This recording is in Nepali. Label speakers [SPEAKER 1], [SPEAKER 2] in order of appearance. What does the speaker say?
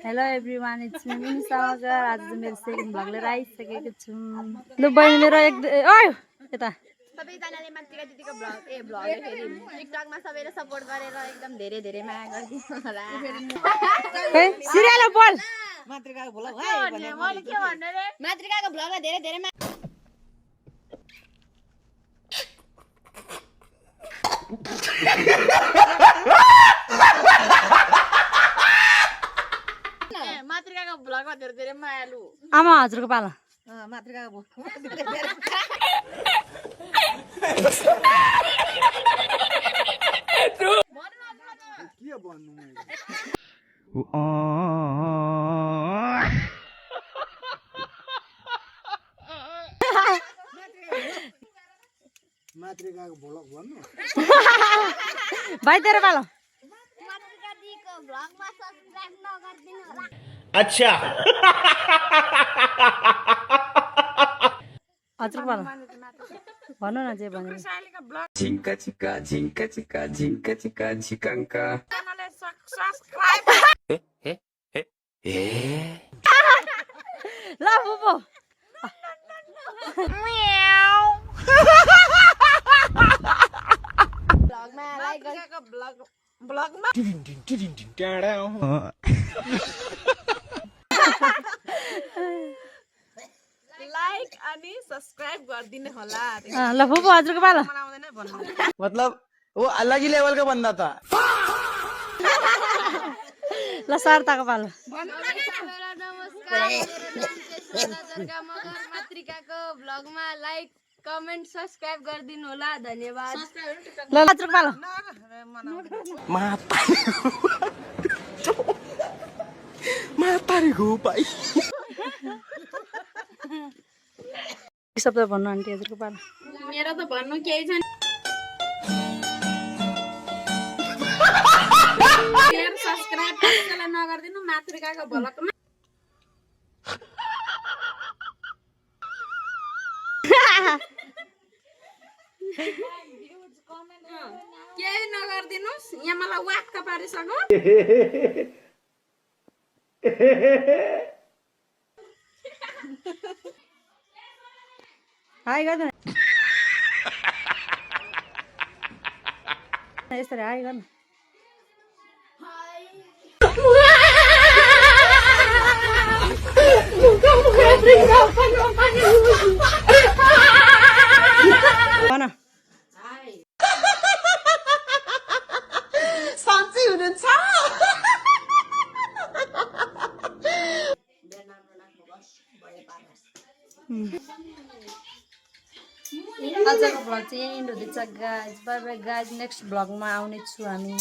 [SPEAKER 1] hello everyone it's me Mini Sagar आज चाहिँ मेरो सेकेन्ड भ्लग लिएर आइसकेको छु लु बहिनी मेरो एक ओइ यता
[SPEAKER 2] सबैजनाले मातृका दिदीको भ्लग फेरि टिकटकमा सबैले सपोर्ट गरेर एकदम धेरै धेरै माया गरिदिनु होला
[SPEAKER 1] ए सिरियल बोल
[SPEAKER 3] मातृकाको भ्लग है भने
[SPEAKER 2] मैले के भन्नु रे मातृकाको भ्लगमा धेरै धेरै मातृकाको भ्लगमा धेरै धेरै मायालु
[SPEAKER 1] आमा हजुरको पालो
[SPEAKER 3] मातृकाको के भन्नु मातृकाको भ्लग भन्नु
[SPEAKER 1] भाइ तेरो पालो
[SPEAKER 2] मातृका दिदीको भ्लगमा सब्स्क्राइब नगर्दिनु होला
[SPEAKER 4] अच्छा
[SPEAKER 1] हजुरको पालो भन्नु न जे भन्नु
[SPEAKER 5] झिंका चिका झिंका चिका झिंका चिका झिकांका
[SPEAKER 1] ल बुबु
[SPEAKER 2] भ्लगमा लाइक गरेको
[SPEAKER 3] भ्लगमा लाइक अनि सब्स्क्राइब गरिदिनु होला
[SPEAKER 1] ल बुबु हजुरको पालो
[SPEAKER 3] बनाउँदैन भन्नु
[SPEAKER 4] मतलब वो अलग ही लेवल का बंदा था
[SPEAKER 1] ल सारताको पालो
[SPEAKER 2] नमस्कार दुर्गा मगर मातृकाको भ्लगमा लाइक कमेन्ट सब्स्क्राइब गरिदिनु होला धन्यवाद
[SPEAKER 1] ल हजुरको पालो
[SPEAKER 4] मातारीको भाइ
[SPEAKER 1] शब्द भन्नु आन्टी हजुरको पालो
[SPEAKER 2] मेरो त भन्नु केही छैन शेयर सब्स्क्राइब कसैलाई नगर्दिनु मातृकाको भ्लगमा केही नगर्दिनुस् यहाँ मलाई वाक्क पारिसक्यो
[SPEAKER 1] हाई गर्नु यसरी हाई गर्नु भन
[SPEAKER 3] साँच्चै हुनुहुन्छ
[SPEAKER 1] आजको भ्लग चाहिँ यहीँ हुँदैछ guys bye bye guys next भ्लगमा आउने छु हामी